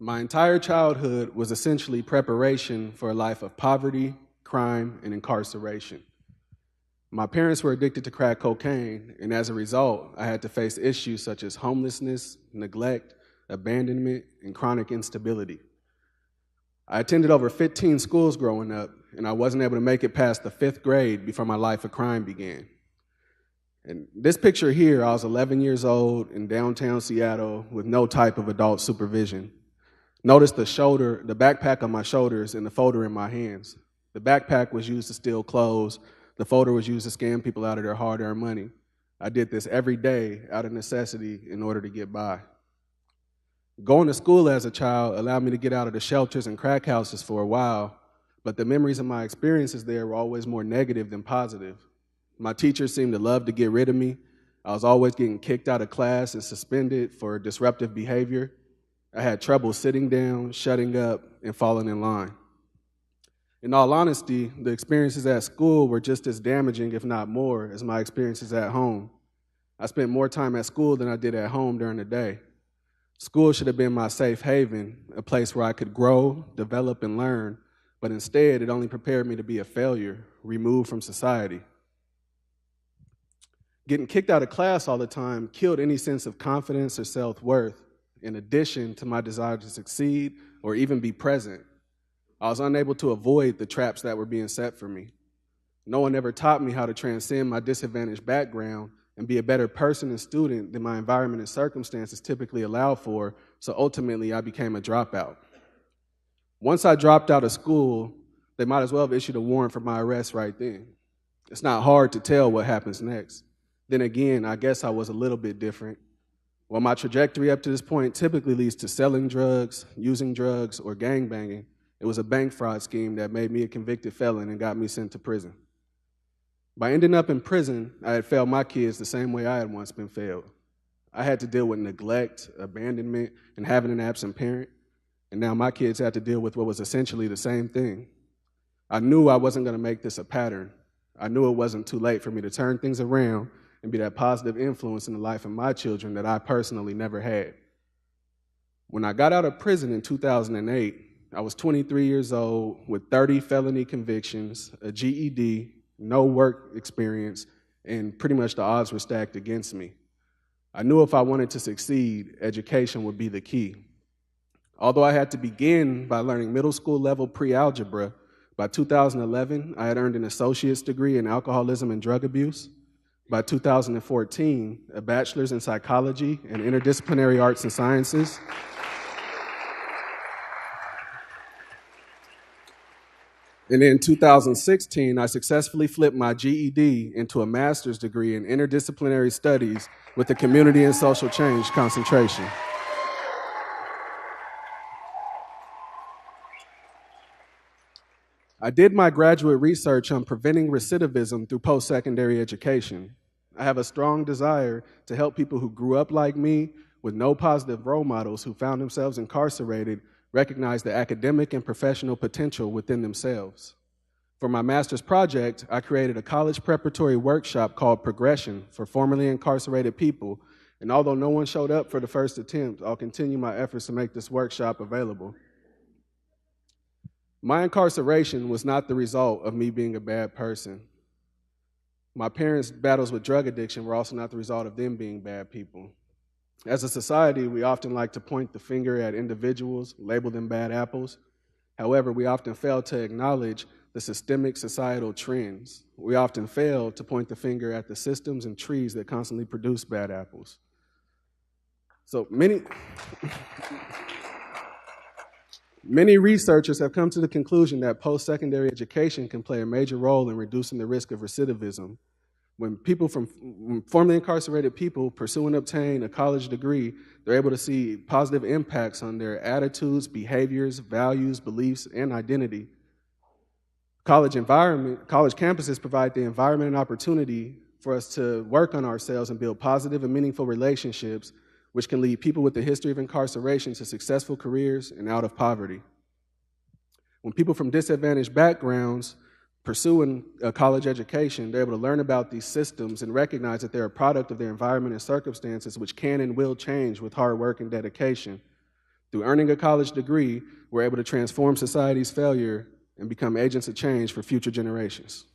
My entire childhood was essentially preparation for a life of poverty, crime, and incarceration. My parents were addicted to crack cocaine, and as a result, I had to face issues such as homelessness, neglect, abandonment, and chronic instability. I attended over 15 schools growing up, and I wasn't able to make it past the fifth grade before my life of crime began. And this picture here, I was 11 years old in downtown Seattle with no type of adult supervision. Notice the backpack on my shoulders and the folder in my hands. The backpack was used to steal clothes. The folder was used to scam people out of their hard-earned money. I did this every day out of necessity in order to get by. Going to school as a child allowed me to get out of the shelters and crack houses for a while, but the memories of my experiences there were always more negative than positive. My teachers seemed to love to get rid of me. I was always getting kicked out of class and suspended for disruptive behavior. I had trouble sitting down, shutting up, and falling in line. In all honesty, the experiences at school were just as damaging, if not more, as my experiences at home. I spent more time at school than I did at home during the day. School should have been my safe haven, a place where I could grow, develop, and learn, but instead it only prepared me to be a failure, removed from society. Getting kicked out of class all the time killed any sense of confidence or self-worth, in addition to my desire to succeed or even be present. I was unable to avoid the traps that were being set for me. No one ever taught me how to transcend my disadvantaged background and be a better person and student than my environment and circumstances typically allowed for, so ultimately I became a dropout. Once I dropped out of school, they might as well have issued a warrant for my arrest right then. It's not hard to tell what happens next. Then again, I guess I was a little bit different. While my trajectory up to this point typically leads to selling drugs, using drugs, or gangbanging, it was a bank fraud scheme that made me a convicted felon and got me sent to prison. By ending up in prison, I had failed my kids the same way I had once been failed. I had to deal with neglect, abandonment, and having an absent parent, and now my kids had to deal with what was essentially the same thing. I knew I wasn't going to make this a pattern. I knew it wasn't too late for me to turn things around and be that positive influence in the life of my children that I personally never had. When I got out of prison in 2008, I was 23 years old with 30 felony convictions, a GED, no work experience, and pretty much the odds were stacked against me. I knew if I wanted to succeed, education would be the key. Although I had to begin by learning middle school level pre-algebra, by 2011, I had earned an associate's degree in alcoholism and drug abuse. By 2014, a bachelor's in psychology and interdisciplinary arts and sciences. And in 2016, I successfully flipped my GED into a master's degree in interdisciplinary studies with a community and social change concentration. I did my graduate research on preventing recidivism through post-secondary education. I have a strong desire to help people who grew up like me with no positive role models who found themselves incarcerated recognize the academic and professional potential within themselves. For my master's project, I created a college preparatory workshop called Progression for formerly incarcerated people, and although no one showed up for the first attempt, I'll continue my efforts to make this workshop available. My incarceration was not the result of me being a bad person. My parents' battles with drug addiction were also not the result of them being bad people. As a society, we often like to point the finger at individuals, label them bad apples. However, we often fail to acknowledge the systemic societal trends. We often fail to point the finger at the systems and trees that constantly produce bad apples. So Many researchers have come to the conclusion that post-secondary education can play a major role in reducing the risk of recidivism. When formerly incarcerated people pursue and obtain a college degree, they're able to see positive impacts on their attitudes, behaviors, values, beliefs, and identity. College campuses provide the environment and opportunity for us to work on ourselves and build positive and meaningful relationships, which can lead people with a history of incarceration to successful careers and out of poverty. When people from disadvantaged backgrounds pursue a college education, they're able to learn about these systems and recognize that they're a product of their environment and circumstances, which can and will change with hard work and dedication. Through earning a college degree, we're able to transform society's failure and become agents of change for future generations.